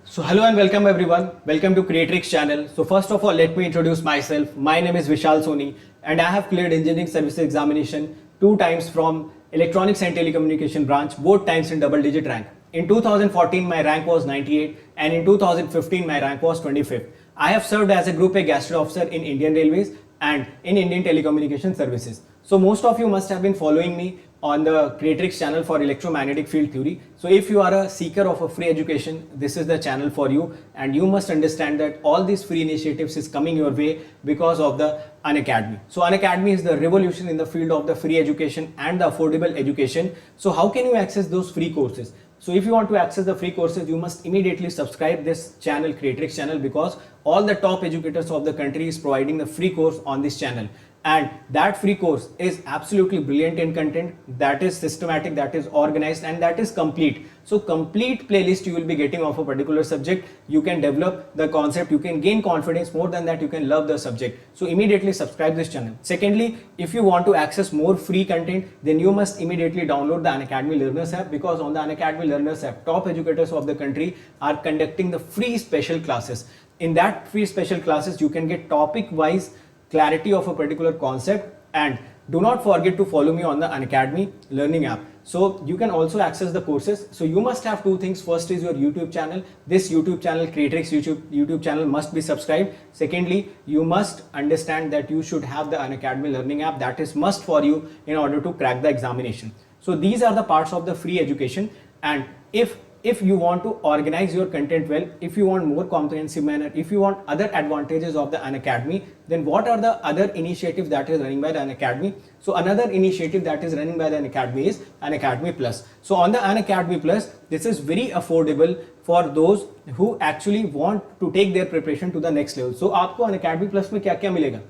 So hello and welcome everyone. Welcome to Creatrix channel. So first of all, let me introduce myself. My name is Vishal Soni and I have cleared engineering services examination 2 times from electronics and telecommunication branch, both times in double digit rank. In 2014 my rank was 98 and in 2015 my rank was 25th. I have served as a Group A Gastro Officer in Indian Railways and in Indian Telecommunication Services. So most of you must have been following me on the Creatrix channel for electromagnetic field theory. So if you are a seeker of a free education, this is the channel for you, and you must understand that all these free initiatives is coming your way because of the Unacademy. So Unacademy is the revolution in the field of the free education and the affordable education. So how can you access those free courses? So if you want to access the free courses, you must immediately subscribe this channel, Creatrix channel, because all the top educators of the country is providing the free course on this channel. And that free course is absolutely brilliant in content, that is systematic, that is organized, and that is complete. So complete playlist you will be getting of a particular subject. You can develop the concept, you can gain confidence. More than that, you can love the subject. So immediately subscribe this channel. Secondly, if you want to access more free content, then you must immediately download the Unacademy Learners app, because on the Unacademy Learners app, top educators of the country are conducting the free special classes. In that free special classes, you can get topic wise clarity of a particular concept. And do not forget to follow me on the Unacademy Learning app. So you can also access the courses. So you must have two things. First is your YouTube channel. This YouTube channel, Creatrix YouTube channel, must be subscribed. Secondly, you must understand that you should have the Unacademy Learning app. That is must for you in order to crack the examination. So these are the parts of the free education. And if you want to organize your content well, if you want more comprehensive manner, if you want other advantages of the Unacademy, then what are the other initiatives that is running by the Unacademy? So another initiative that is running by the Unacademy is Unacademy Plus. So on the Unacademy Plus, this is very affordable for those who actually want to take their preparation to the next level. So आपको Unacademy Plus में क्या क्या मिलेगा?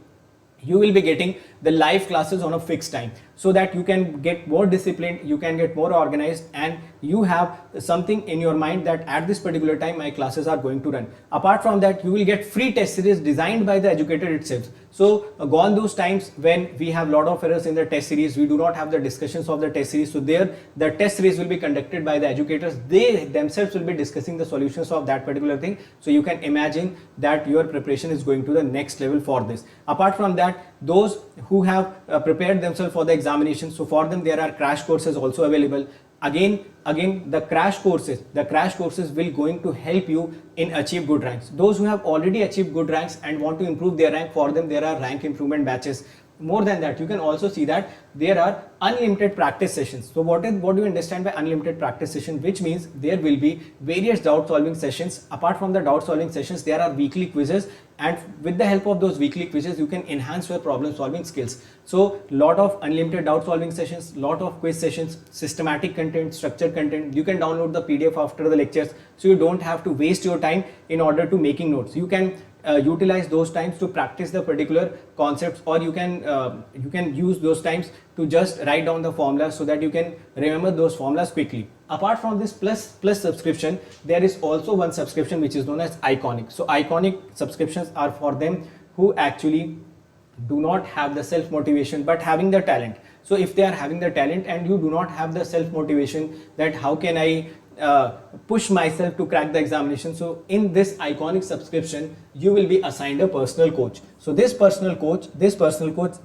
You will be getting the live classes on a fixed time, so that you can get more disciplined, you can get more organized, and you have something in your mind that at this particular time my classes are going to run. Apart from that, you will get free test series designed by the educator itself. So gone those times when we have lot of errors in the test series, we do not have the discussions of the test series. So there the test series will be conducted by the educators. They themselves will be discussing the solutions of that particular thing. So you can imagine that your preparation is going to the next level for this. Apart from that, those who have prepared themselves for the examination, so for them there are crash courses also available. Again the crash courses will going to help you in achieve good ranks. Those who have already achieved good ranks and want to improve their rank, for them there are rank improvement batches. More than that, you can also see that there are unlimited practice sessions. So what do you understand by unlimited practice session? Which means there will be various doubt solving sessions. Apart from the doubt solving sessions, there are weekly quizzes, and with the help of those weekly quizzes you can enhance your problem solving skills. So lot of unlimited doubt solving sessions, lot of quiz sessions, systematic content, structured content. You can download the PDF after the lectures, so you don't have to waste your time in order to making notes. You can utilize those times to practice the particular concepts, or you can use those times to just write down the formulas so that you can remember those formulas quickly. Apart from this plus subscription, there is also one subscription which is known as Iconic. So Iconic subscriptions are for them who actually do not have the self motivation but having the talent. So if they are having the talent and you do not have the self motivation that how can I push myself to crack the examination, so in this Iconic subscription you will be assigned a personal coach. So this personal coach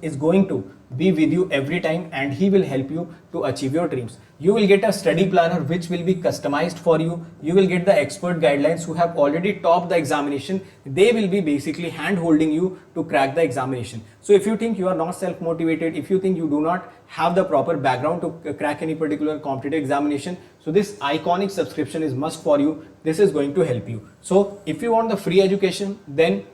is going to be with you every time, and he will help you to achieve your dreams. You will get a study planner which will be customized for you. You will get the expert guidelines who have already topped the examination. They will be basically hand holding you to crack the examination. So if you think you are not self motivated, if you think you do not have the proper background to crack any particular competitive examination, so this Iconic subscription is must for you. This is going to help you. So if you want the free education, then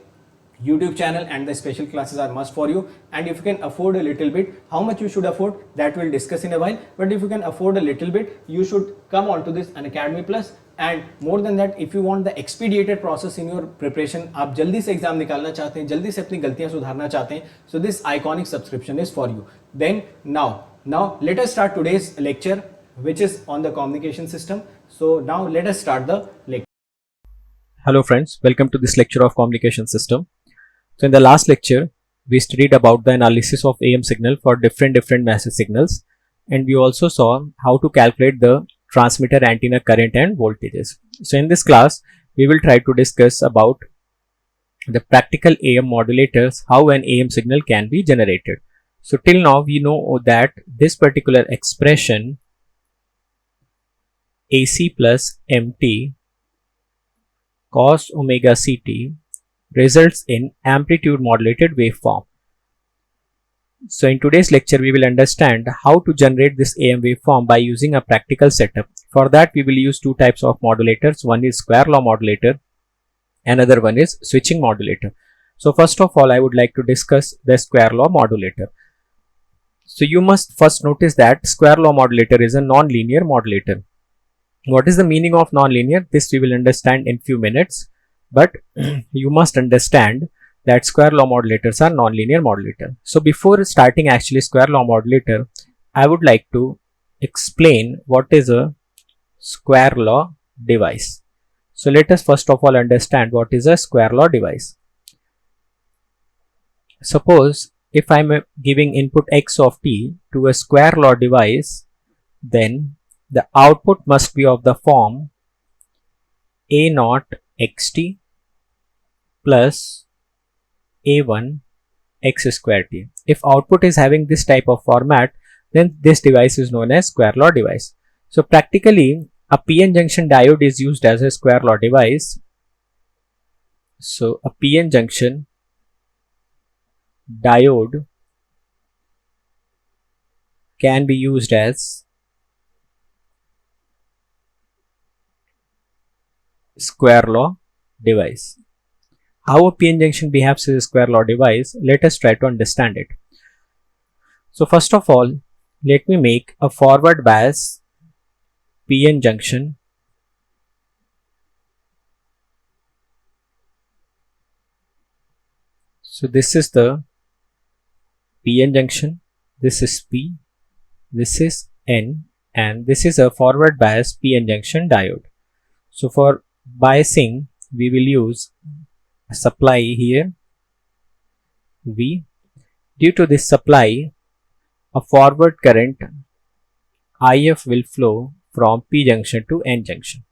YouTube channel and the special classes are must for you. And if you can afford a little bit, how much you should afford, that we'll discuss in a while. But if you can afford a little bit, you should come on to this Unacademy Plus. And more than that, if you want the expedited process in your preparation, आप जल्दी से exam निकालना चाहते हैं, जल्दी से अपनी गलतियां सुधारना चाहते हैं, so this Iconic subscription is for you. Then now let us start today's lecture, which is on the communication system. So now let us start the lecture. Hello friends, welcome to this lecture of communication system. So in the last lecture, we studied about the analysis of AM signal for different message signals, and we also saw how to calculate the transmitter antenna current and voltages. So in this class, we will try to discuss about the practical AM modulators, how an AM signal can be generated. So till now we know that this particular expression AC plus MT cos omega CT results in amplitude modulated waveform. So in today's lecture we will understand how to generate this AM waveform by using a practical setup. For that we will use two types of modulators. One is square law modulator, another one is switching modulator. So first of all I would like to discuss the square law modulator. So you must first notice that square law modulator is a non-linear modulator. What is the meaning of non-linear? This we will understand in few minutes, but you must understand that square law modulators are non-linear modulator. So before starting actually square law modulator, I would like to explain what is a square law device. So let us first of all understand what is a square law device. Suppose if I am giving input x of t to a square law device, then the output must be of the form a naught xt plus a1 x square t. If output is having this type of format, then this device is known as square law device. So practically a PN junction diode is used as a square law device. So a PN junction diode can be used as square law device. How a PN junction behaves as a square law device, let us try to understand it. So first of all, let me make a forward bias PN junction So this is the PN junction, this is P, this is N, and this is a forward bias PN junction diode. So for biasing we will use a supply here V. Due to this supply, a forward current IF will flow from P junction to N junction,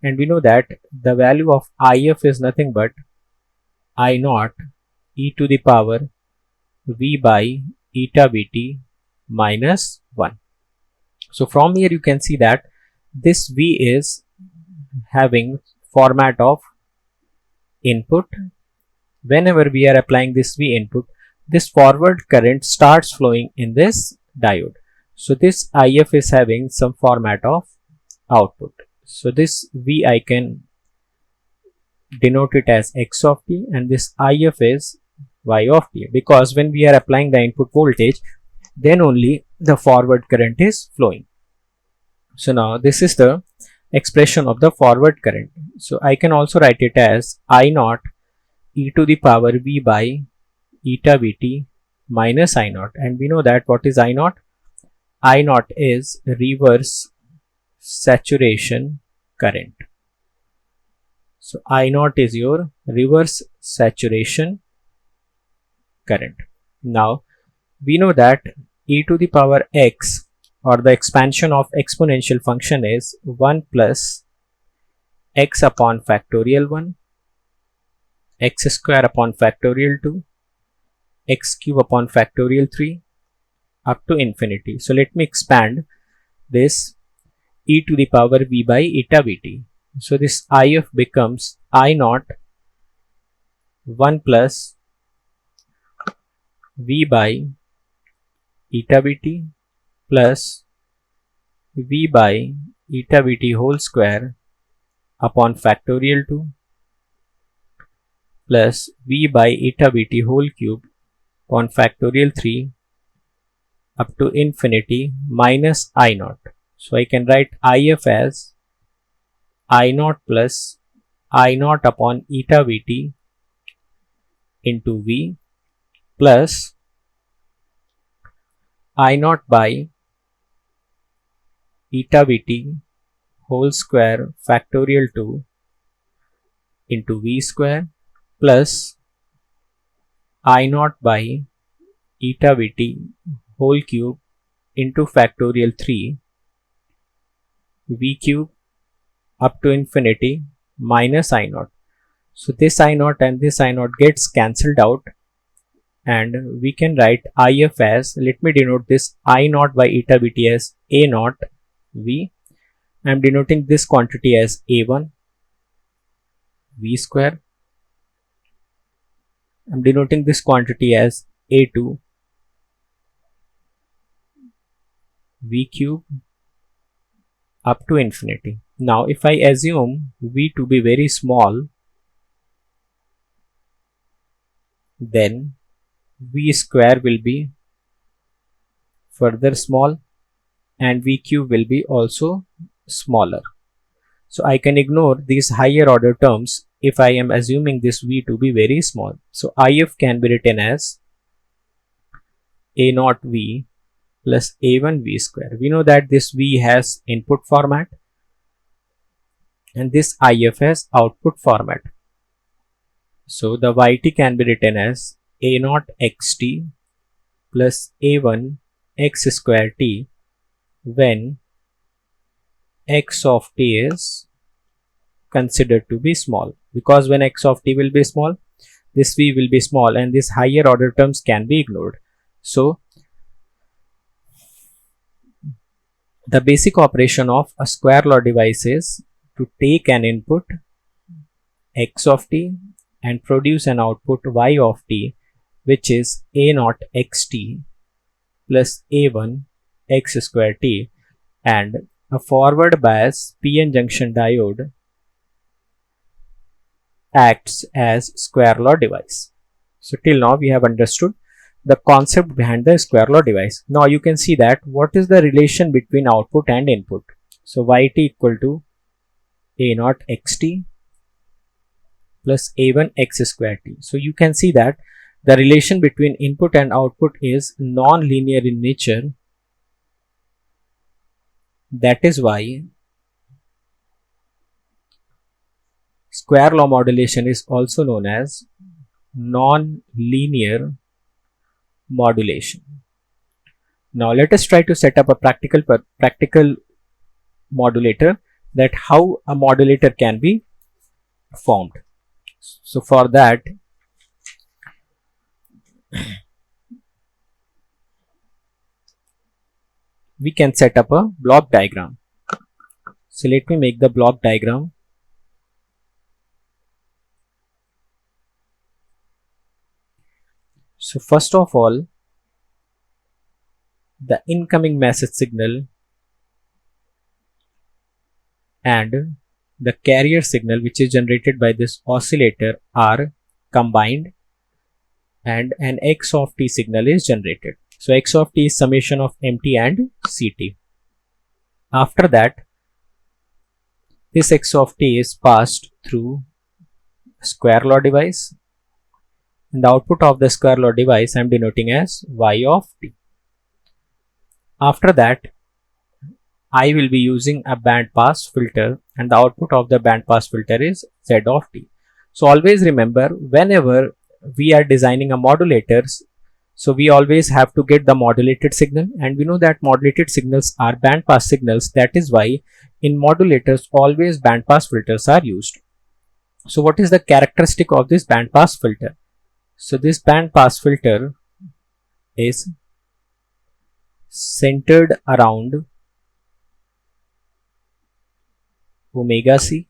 and we know that the value of IF is nothing but I naught e to the power V by eta Vt minus 1. So from here you can see that this V is having format of input. Whenever we are applying this V input, this forward current starts flowing in this diode. So this IF is having some format of output. So this V I can denote it as X of t, and this IF is Y of t, because when we are applying the input voltage, then only the forward current is flowing. So now this is the expression of the forward current. So I can also write it as I naught e to the power V by eta Vt minus I naught, and we know that what is I naught? I naught is reverse saturation current. So I naught is your reverse saturation current. Now we know that e to the power x, or the expansion of exponential function, is 1 plus x upon factorial 1, x square upon factorial 2, x cube upon factorial 3 up to infinity. So let me expand this e to the power V by eta Vt. So this IF becomes I naught 1 plus V by eta Vt plus V by eta Vt whole square upon factorial 2 plus V by eta Vt whole cube upon factorial 3 up to infinity minus I naught. So I can write IF as I naught plus I naught upon eta Vt into V plus I naught by eta Vt whole square factorial 2 into V square plus I naught by eta Vt whole cube into factorial 3 V cube up to infinity minus I naught. So this I naught and this I naught gets cancelled out, and we can write IF as, let me denote this I naught by eta Vt as A naught V. I am denoting this quantity as A1 V square. I am denoting this quantity as A2 V cube up to infinity. Now if I assume V to be very small, then V square will be further small and V cube will be also smaller. So I can ignore these higher order terms if I am assuming this V to be very small. So IF can be written as A naught V plus A1 V square. We know that this V has input format and this IF has output format. So the YT can be written as A naught XT plus A1 X square T when X of T is considered to be small, because when X of T will be small, this V will be small and these higher order terms can be ignored. So the basic operation of a square law device is to take an input X of T and produce an output Y of T, which is A naught XT plus A1 X square T, and a forward bias PN junction diode acts as square law device. So till now we have understood the concept behind the square law device. Now you can see that what is the relation between output and input. So YT equal to A naught XT plus A1 X square T. So you can see that the relation between input and output is non-linear in nature. That is why square law modulation is also known as non-linear modulation. Now let us try to set up a practical modulator, that how a modulator can be formed. So for that we can set up a block diagram. So let me make the block diagram. So first of all, the incoming message signal and the carrier signal which is generated by this oscillator are combined and an X of T signal is generated. So X of T is summation of MT and CT. After that, this X of T is passed through square law device, and the output of the square law device I am denoting as Y of T. After that, I will be using a band pass filter and the output of the band pass filter is Z of T. So always remember, whenever we are designing a modulators, so we always have to get the modulated signal, and we know that modulated signals are band pass signals. That is why in modulators always band pass filters are used. So what is the characteristic of this band pass filter? So this band pass filter is centered around omega c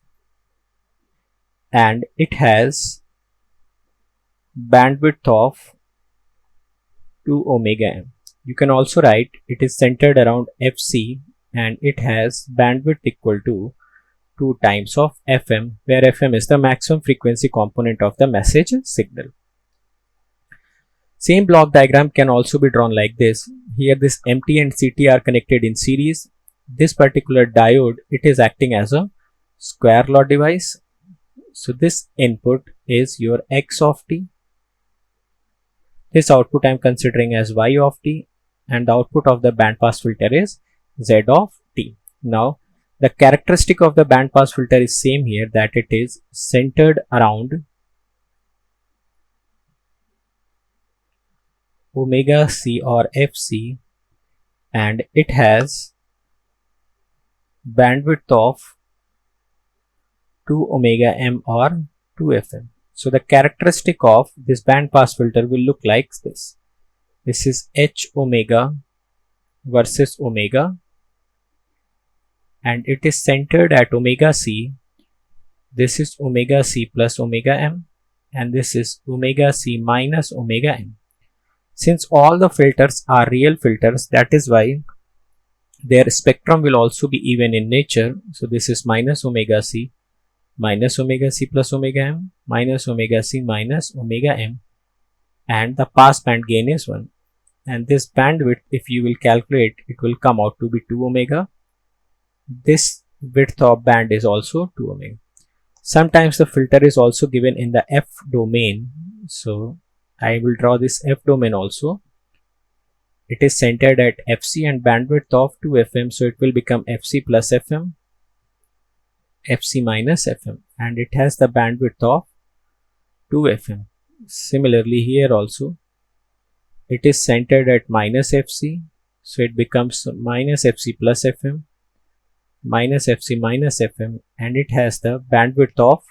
and it has bandwidth of 2 omega m. You can also write it is centered around fc and it has bandwidth equal to 2 times of fm, where fm is the maximum frequency component of the message signal. Same block diagram can also be drawn like this. Here this MT and CT are connected in series. This particular diode, it is acting as a square law device. So this input is your X of T. This output I am considering as Y of T, and the output of the band pass filter is Z of T. Now the characteristic of the band pass filter is same here, that it is centered around omega c or fc and it has bandwidth of 2 omega m or 2 fm. So the characteristic of this band pass filter will look like this. This is h omega versus omega, and it is centered at omega c. This is omega c plus omega m, and this is omega c minus omega m. Since all the filters are real filters, that is why their spectrum will also be even in nature. So this is minus omega c plus omega m minus omega c minus omega m, and the pass band gain is 1. And this bandwidth, if you will calculate, it will come out to be 2 omega. This width of band is also 2 omega. Sometimes the filter is also given in the f domain. So I will draw this f domain also. It is centered at fc and bandwidth of 2 fm, so it will become fc plus fm, fc minus fm, and it has the bandwidth of 2 fm. Similarly here also, it is centered at minus fc, so it becomes minus fc plus fm, minus fc minus fm, and it has the bandwidth of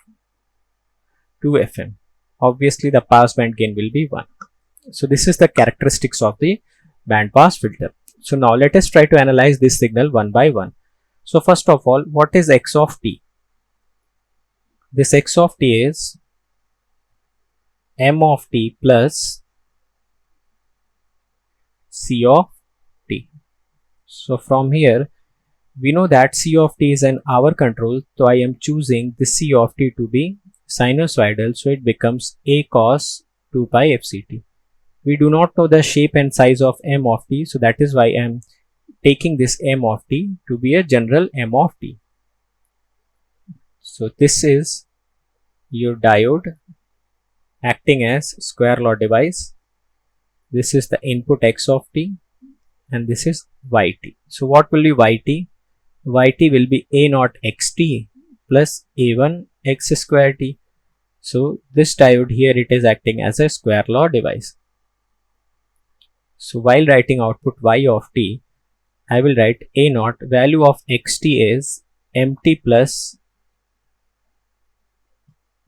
2 fm. Obviously the pass band gain will be 1. So this is the characteristics of the band pass filter. So now let us try to analyze this signal one by one. So first of all, what is x of t? This x of t is m of t plus c of t. So from here we know that c of t is in our control, so I am choosing the c of t to be sinusoidal, so it becomes a cos 2 pi fct. We do not know the shape and size of m of t, so that is why I am taking this m of t to be a general m of t. So this is your diode acting as square law device. This is the input x of t, and this is yt. So what will be yt? Yt will be a naught xt plus a1 x square t. So this diode here, it is acting as a square law device. So while writing output y of t, I will write a naught, value of xt is mt plus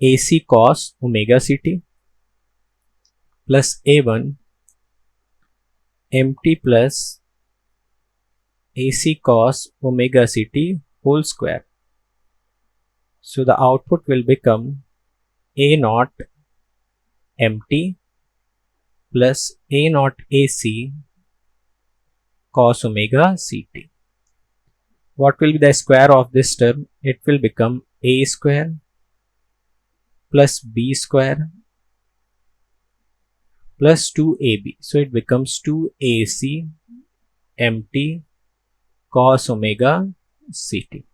ac cos omega ct plus a1 mt plus ac cos omega ct whole square. So the output will become a naught mt plus a naught ac cos omega ct. What will be the square of this term? It will become a square plus b square plus 2ab. So it becomes 2ac mt cos omega ct.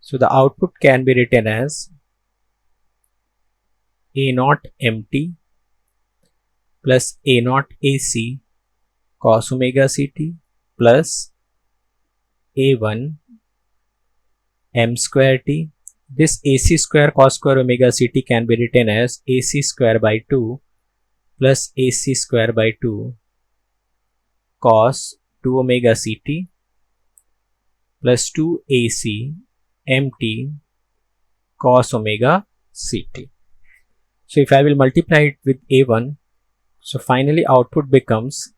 So the output can be written as a naught mt plus a naught ac cos omega ct plus a1 m square t. This ac square cos square omega ct can be written as ac square by 2 plus ac square by 2 cos 2 omega ct plus 2ac mt cos omega ct. So if I will multiply it with a1, so finally output becomes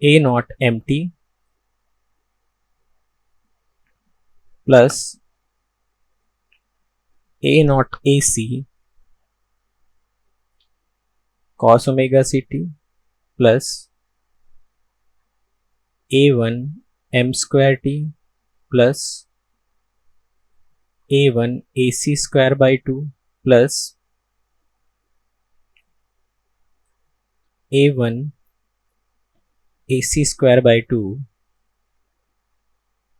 a naught mt plus a naught ac cos omega ct plus a1 m square t plus a1 ac square by 2 plus a1 ac square by 2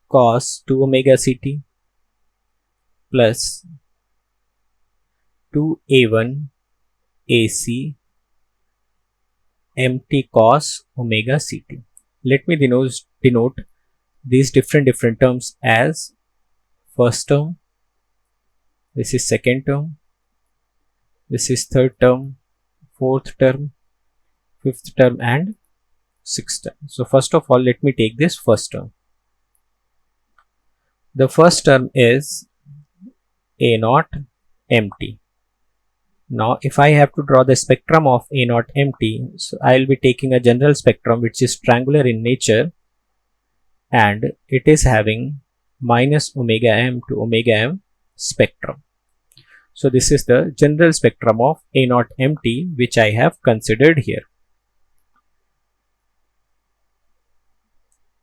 cos 2 omega ct plus 2a1 ac mt cos omega ct. Let me denote these different terms as first term, this is second term, this is third term, fourth term, fifth term, and sixth term. So first of all, let me take this first term. The first term is A naught empty. Now if I have to draw the spectrum of A naught empty, so I will be taking a general spectrum which is triangular in nature, and it is having minus omega m to omega m spectrum. So this is the general spectrum of A naught empty which I have considered here.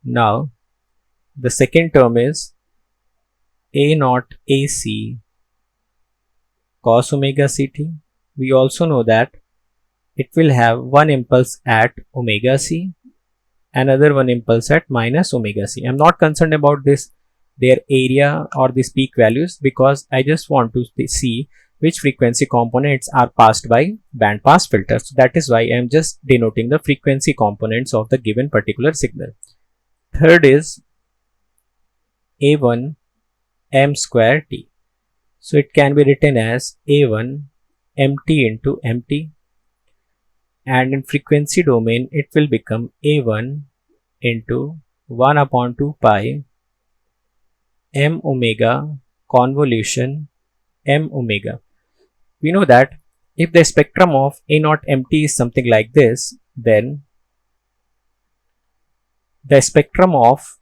Now the second term is A naught AC cos omega ct. We also know that it will have one impulse at omega c, another one impulse at minus omega c. I'm not concerned about their area or these peak values, because I just want to see which frequency components are passed by band pass filter. So that is why I am just denoting the frequency components of the given particular signal. Third is A1 m square t. So it can be written as A1 mt into mt, and in frequency domain it will become A1 into 1 upon 2 pi m omega convolution m omega. We know that if the spectrum of A naught mt is something like this, then the spectrum of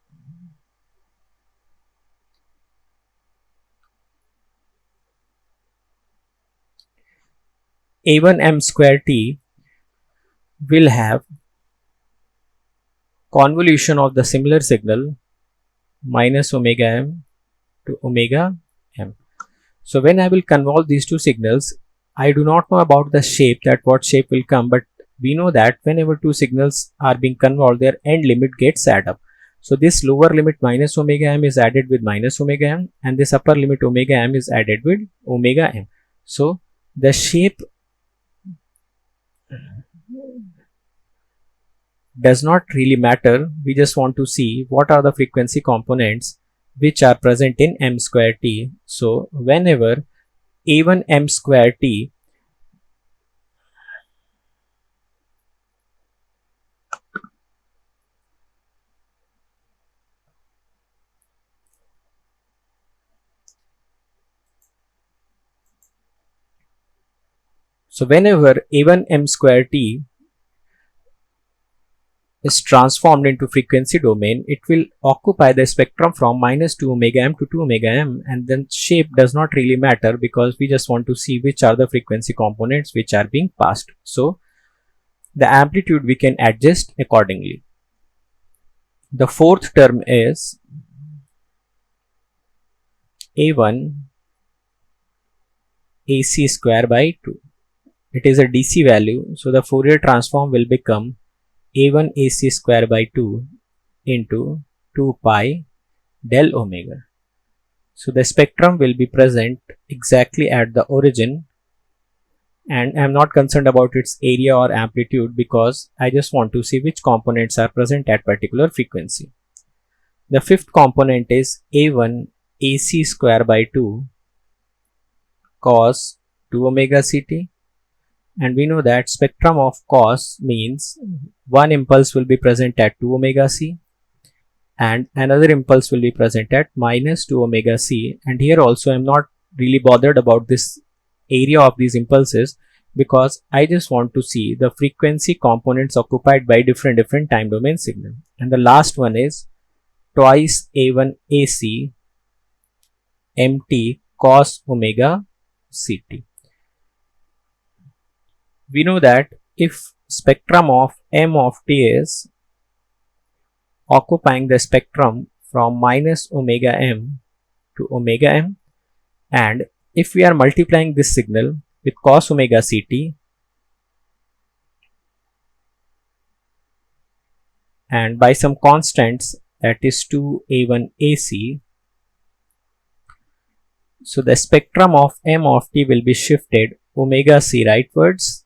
A1 m square t will have convolution of the similar signal minus omega m to omega m. So when I will convolve these two signals, I do not know about the shape, that what shape will come, but we know that whenever two signals are being convolved, their end limit gets added up. So this lower limit minus omega m is added with minus omega m, and this upper limit omega m is added with omega m. So the shape does not really matter. We just want to see what are the frequency components which are present in m square t. So whenever A1 m square t A1 m square t is transformed into frequency domain, it will occupy the spectrum from minus 2 omega m to 2 omega m, and then shape does not really matter, because we just want to see which are the frequency components which are being passed. So the amplitude we can adjust accordingly. The fourth term is A1 AC square by 2. It is a DC value, so the Fourier transform will become A1 AC square by 2 into 2 pi del omega. So the spectrum will be present exactly at the origin, and I am not concerned about its area or amplitude, because I just want to see which components are present at particular frequency. The fifth component is A1 AC square by 2 cos 2 omega ct, and we know that spectrum of cos means one impulse will be present at 2 omega c and another impulse will be present at minus 2 omega c, and here also I am not really bothered about this area of these impulses, because I just want to see the frequency components occupied by different time domain signal. And the last one is twice A1 AC mt cos omega ct. We know that if spectrum of m of t is occupying the spectrum from minus omega m to omega m, and if we are multiplying this signal with cos omega ct and by some constants, that is 2a1 AC, so the spectrum of m of t will be shifted omega c rightwards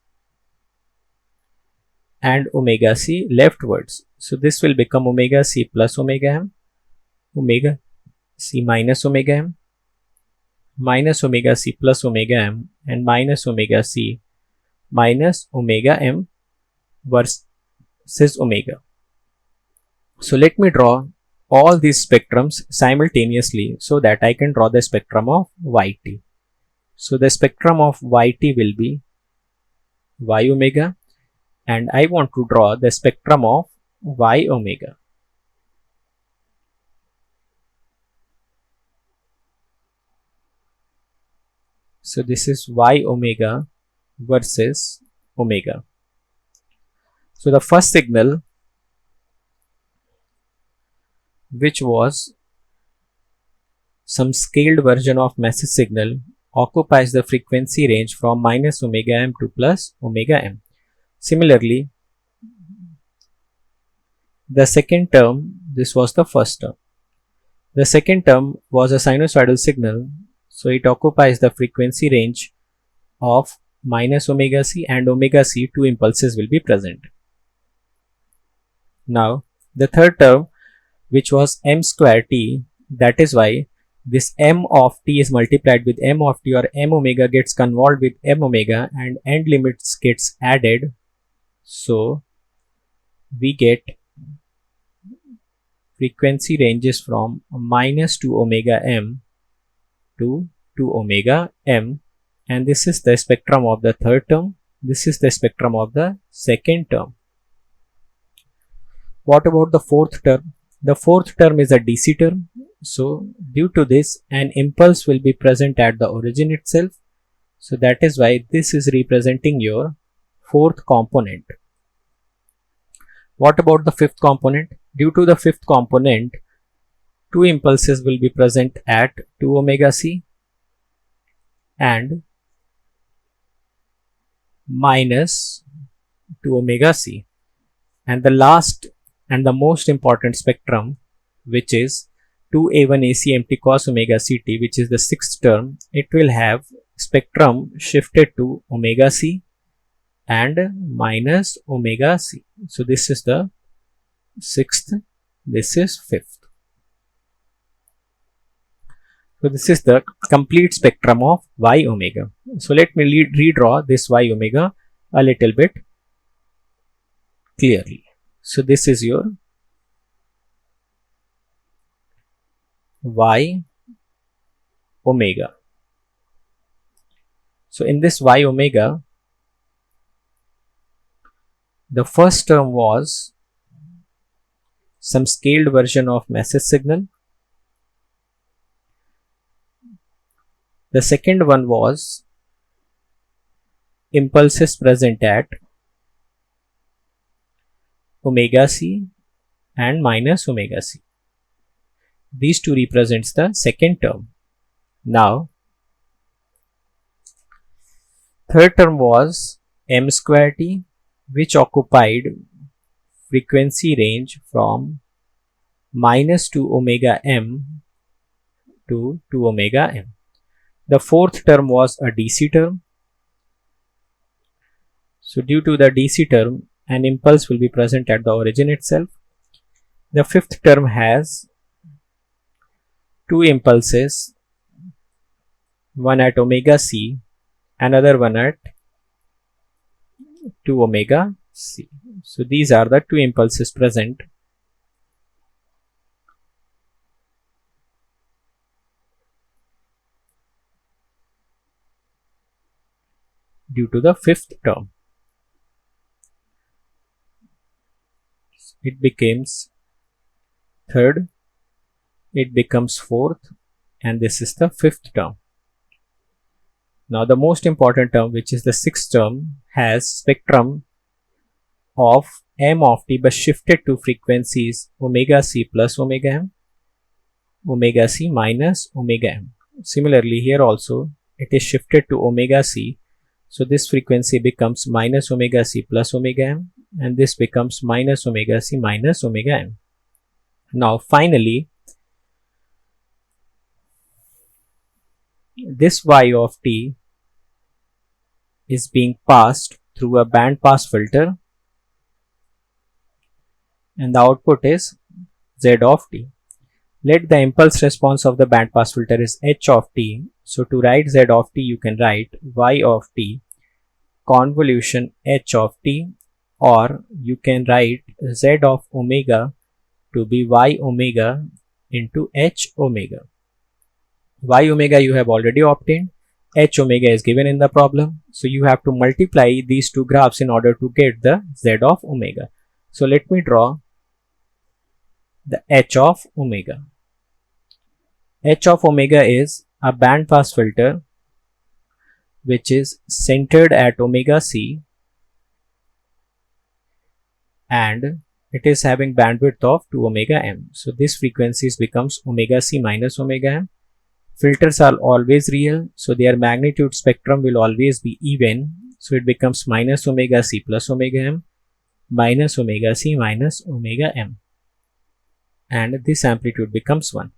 and omega c leftwards. So this will become omega c plus omega m, omega c minus omega m, minus omega c plus omega m, and minus omega c minus omega m versus omega. So let me draw all these spectrums simultaneously so that I can draw the spectrum of yt. So the spectrum of yt will be y omega, and I want to draw the spectrum of y omega. So this is y omega versus omega. So the first signal, which was some scaled version of message signal, occupies the frequency range from minus omega m to plus omega m. Similarly, the second term, this was the first term. The second term was a sinusoidal signal, so it occupies the frequency range of minus omega c and omega c. Two impulses will be present. Now, the third term, which was m square t, that is why this m of t is multiplied with m of t, or m omega gets convolved with m omega and end limits gets added. So we get frequency ranges from minus 2 omega m to 2 omega m, and this is the spectrum of the third term. This is the spectrum of the second term. What about the fourth term? The fourth term is a DC term. So due to this, an impulse will be present at the origin itself. So that is why this is representing your fourth component. What about the fifth component? Due to the fifth component, two impulses will be present at 2 omega c and minus 2 omega c. And the last and the most important spectrum, which is 2a1 ac mt cos omega ct, which is the sixth term, it will have spectrum shifted to omega c and minus omega c. So this is the sixth, this is fifth. So this is the complete spectrum of y omega. So let me redraw this y omega a little bit clearly. So this is your y omega. So in this y omega, the first term was some scaled version of message signal. The second one was impulses present at omega c and minus omega c. These two represents the second term. Now, third term was m square t, which occupied frequency range from minus 2 omega m to 2 omega m. The fourth term was a DC term. So due to the DC term, an impulse will be present at the origin itself. The fifth term has two impulses, one at omega c, another one at 2 omega c. So these are the two impulses present. Due to the fifth term, it becomes third, it becomes fourth, and this is the fifth term. Now the most important term, which is the sixth term, has spectrum of m of t but shifted to frequencies omega c plus omega m, omega c minus omega m. Similarly, here also it is shifted to omega c. So this frequency becomes minus omega c plus omega m, and this becomes minus omega c minus omega m. Now finally, this y of t is being passed through a band pass filter, and the output is z of t. Let the impulse response of the band pass filter is h of t. So to write z of t, you can write y of t convolution h of t, or you can write z of omega to be y omega into h omega. Y omega you have already obtained, h omega is given in the problem, so you have to multiply these two graphs in order to get the z of omega. So let me draw the h of omega. H of omega is a band pass filter which is centered at omega c, and it is having bandwidth of 2 omega m. So this frequencies becomes omega c minus omega m. Filters are always real, so their magnitude spectrum will always be even. So it becomes minus omega c plus omega m, minus omega c minus omega m, and this amplitude becomes 1.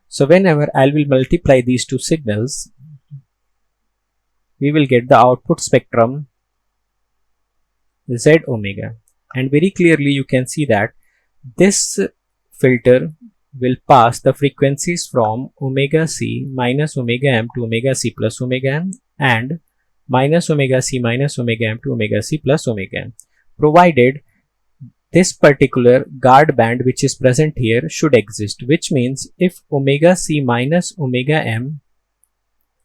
So whenever I will multiply these two signals, we will get the output spectrum z omega, and very clearly you can see that this filter will pass the frequencies from omega c minus omega m to omega c plus omega m and minus omega c minus omega m to omega c plus omega m, provided this particular guard band which is present here should exist, which means if omega c minus omega m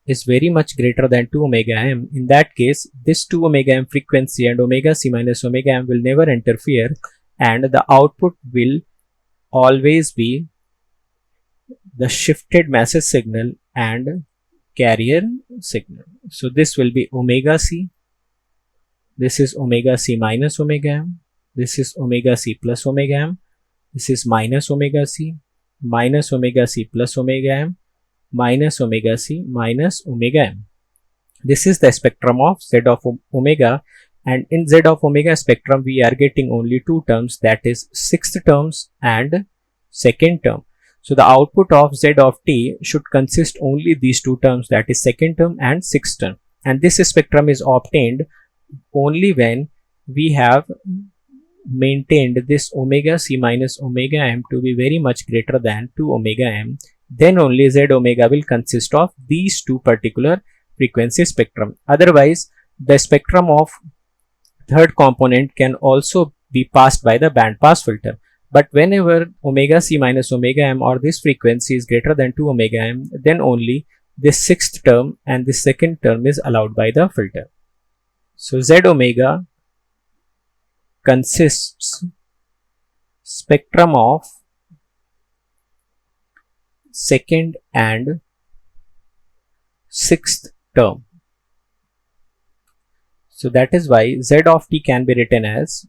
is very much greater than 2 omega m, in that case this 2 omega m frequency and omega c minus omega m will never interfere, and the output will always be the shifted message signal and carrier signal. So this will be omega c, this is omega c minus omega m, this is omega c plus omega m, this is minus omega c plus omega m, minus omega c minus omega m. This is the spectrum of z of omega, and in z of omega spectrum we are getting only two terms, that is sixth terms and second term. So the output of z of t should consist only these two terms, that is second term and sixth term, and this spectrum is obtained only when we have maintained this omega c minus omega m to be very much greater than 2 omega m. Then only z omega will consist of these two particular frequency spectrum. Otherwise the spectrum of third component can also be passed by the band pass filter, but whenever omega c minus omega m or this frequency is greater than 2 omega m, then only this sixth term and this second term is allowed by the filter. So z omega consists spectrum of second and sixth term. So that is why z of t can be written as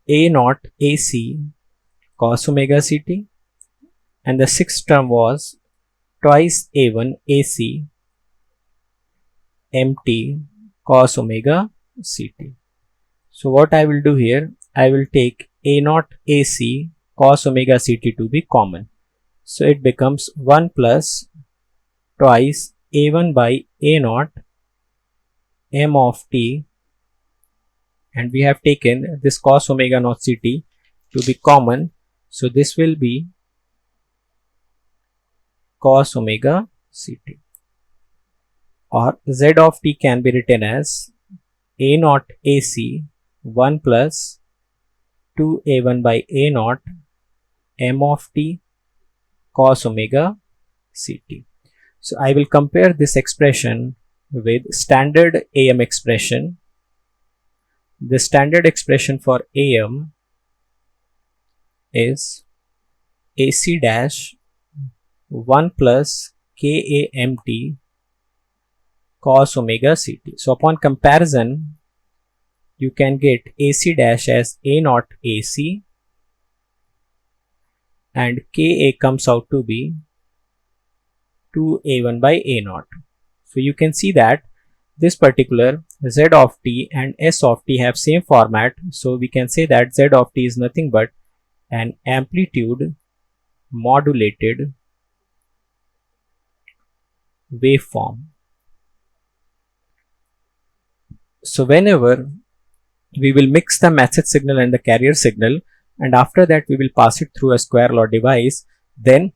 a naught ac cos omega ct, and the sixth term was twice a1 ac mt cos omega ct. So what I will do here, I will take a naught ac cos omega ct to be common. So it becomes 1 plus twice a1 by a naught m of t, and we have taken this cos omega naught ct to be common, so this will be cos omega ct, or z of t can be written as a naught ac 1 plus 2a1 by a naught m of t cos omega ct. So I will compare this expression with standard AM expression. The standard expression for AM is AC dash 1 plus KAMT cos omega ct. So upon comparison, you can get AC dash as A naught AC and Ka comes out to be 2A1 by A naught. So you can see that this particular Z of t and S of t have same format, so we can say that Z of t is nothing but an amplitude modulated waveform. So whenever we will mix the message signal and the carrier signal, and after that we will pass it through a square law device, then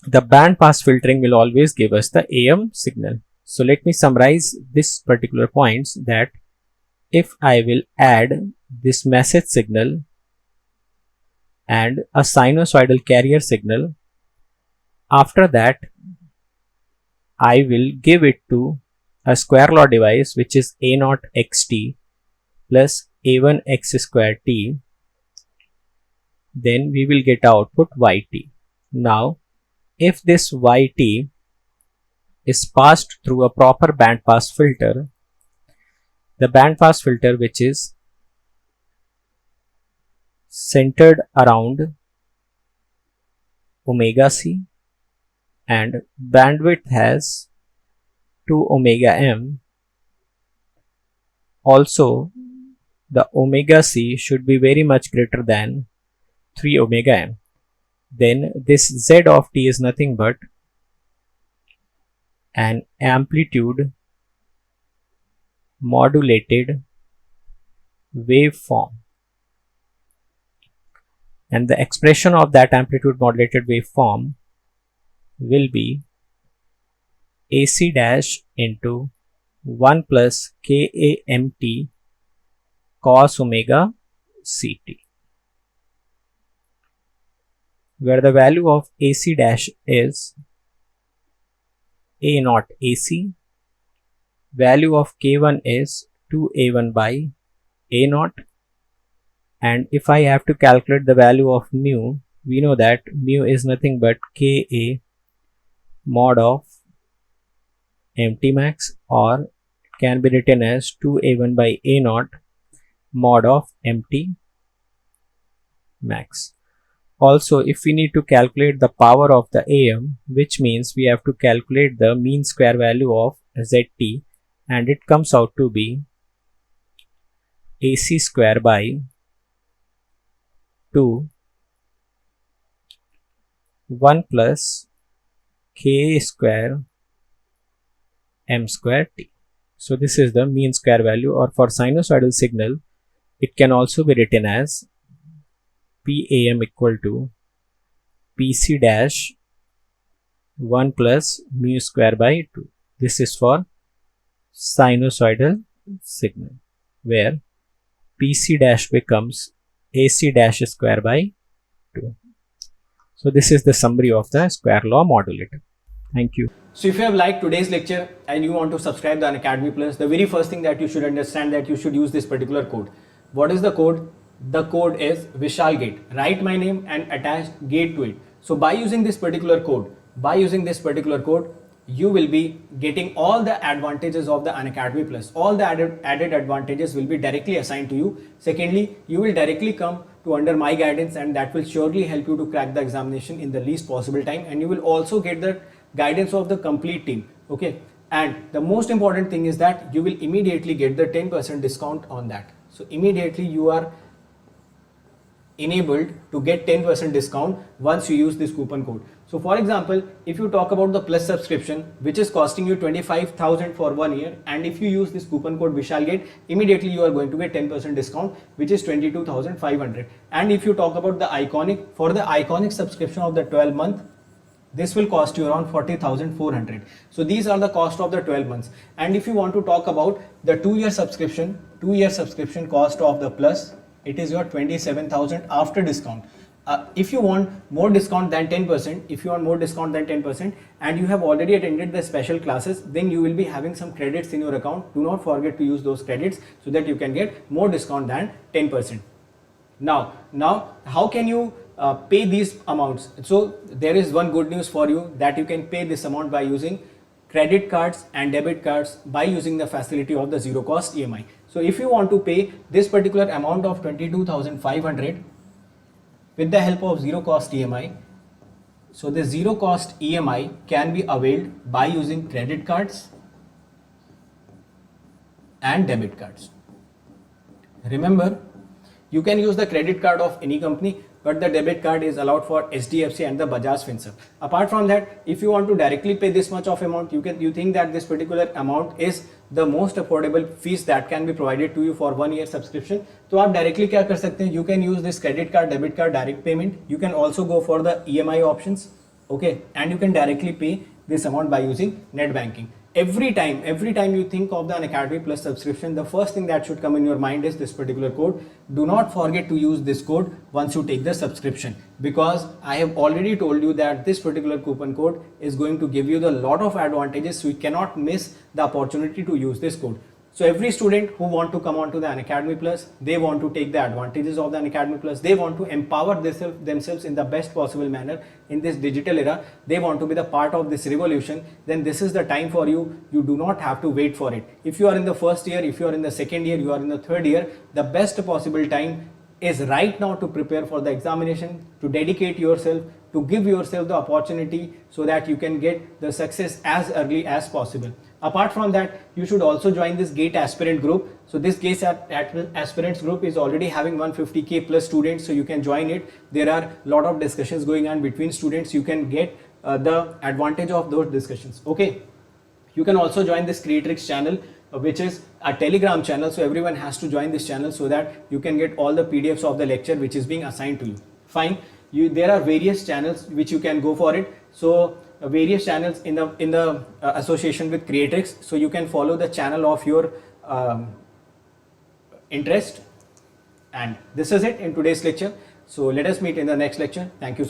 the band pass filtering will always give us the AM signal. So let me summarize this particular points, that if I will add this message signal and a sinusoidal carrier signal, after that I will give it to a square law device which is A0 xt plus A1 x square t, then we will get output yt. Now if this yt is passed through a proper band pass filter, the band pass filter which is centered around omega c and bandwidth has 2 omega m, also the omega c should be very much greater than 3 omega m, then this z of t is nothing but an amplitude modulated waveform, and the expression of that amplitude modulated waveform will be AC dash into 1 plus KAMT cos omega CT, where the value of AC dash is A naught AC, value of K1 is 2A1 by A naught, and if I have to calculate the value of mu, we know that mu is nothing but Ka mod of MT max, or it can be written as 2A1 by A naught mod of MT max. Also, if we need to calculate the power of the AM, which means we have to calculate the mean square value of ZT, and it comes out to be AC square by 2 1 plus K square M square T. So this is the mean square value, or for sinusoidal signal it can also be written as PAM equal to PC dash 1 plus mu square by 2. This is for sinusoidal signal, where PC dash becomes AC dash square by 2. So this is the summary of the square law modulator. Thank you. So if you have liked today's lecture and you want to subscribe to Unacademy Plus, the very first thing that you should understand that you should use this particular code. What is the code? The code is VishalGate. Write my name and attach gate to it. So by using this particular code, you will be getting all the advantages of the Unacademy Plus. All the added advantages will be directly assigned to you. Secondly, you will directly come to under my guidance, and that will surely help you to crack the examination in the least possible time, and you will also get the guidance of the complete team. Okay, and the most important thing is that you will immediately get the 10% discount on that. So immediately you are enabled to get 10% discount once you use this coupon code. So for example, if you talk about the Plus subscription, which is costing you 25,000 for 1 year, and if you use this coupon code VishalGate, immediately you are going to get 10% discount, which is 22,500. And if you talk about the Iconic, for the Iconic subscription of the 12 month, this will cost you around 40,400. So these are the cost of the 12 months. And if you want to talk about the 2-year subscription, 2-year subscription cost of the Plus, it is your 27,000 after discount. If you want more discount than 10%, and you have already attended the special classes, then you will be having some credits in your account. Do not forget to use those credits so that you can get more discount than 10%. Now how can you pay these amounts? So there is one good news for you, that you can pay this amount by using credit cards and debit cards by using the facility of the zero cost EMI. So if you want to pay this particular amount of 22,500 with the help of zero cost EMI, so the zero cost EMI can be availed by using credit cards and debit cards. Remember, you can use the credit card of any company, but the debit card is allowed for HDFC and the Bajaj Finserv. Apart from that, if you want to directly pay this much of amount, you think that this particular amount is the most affordable fees that can be provided to you for 1 year subscription, तो आप directly क्या कर सकते हैं? You can use this credit card, debit card, direct payment. You can also go for the EMI options, okay, and you can directly pay this amount by using net banking. every time you think of the Unacademy Plus subscription, the first thing that should come in your mind is this particular code. Do not forget to use this code once you take the subscription, because I have already told you that this particular coupon code is going to give you the lot of advantages, so you cannot miss the opportunity to use this code. So every student who want to come on to the Unacademy Plus, they want to take the advantages of the Unacademy Plus, they want to empower themselves in the best possible manner in this digital era, they want to be the part of this revolution, then this is the time for you. You do not have to wait for it. If you are in the first year, if you are in the second year, you are in the third year, the best possible time is right now to prepare for the examination, to dedicate yourself, to give yourself the opportunity so that you can get the success as early as possible. Apart from that, you should also join this GATE aspirant group. So this GATE aspirants group is already having 150k plus students, so you can join it. There are a lot of discussions going on between students. You can get the advantage of those discussions. Okay. You can also join this Creatrix channel, which is a Telegram channel. So everyone has to join this channel so that you can get all the PDFs of the lecture which is being assigned to you. Fine. There are various channels which you can go for it. So various channels in the association with Creatrix. So you can follow the channel of your interest. And this is it in today's lecture. So let us meet in the next lecture. Thank you so much.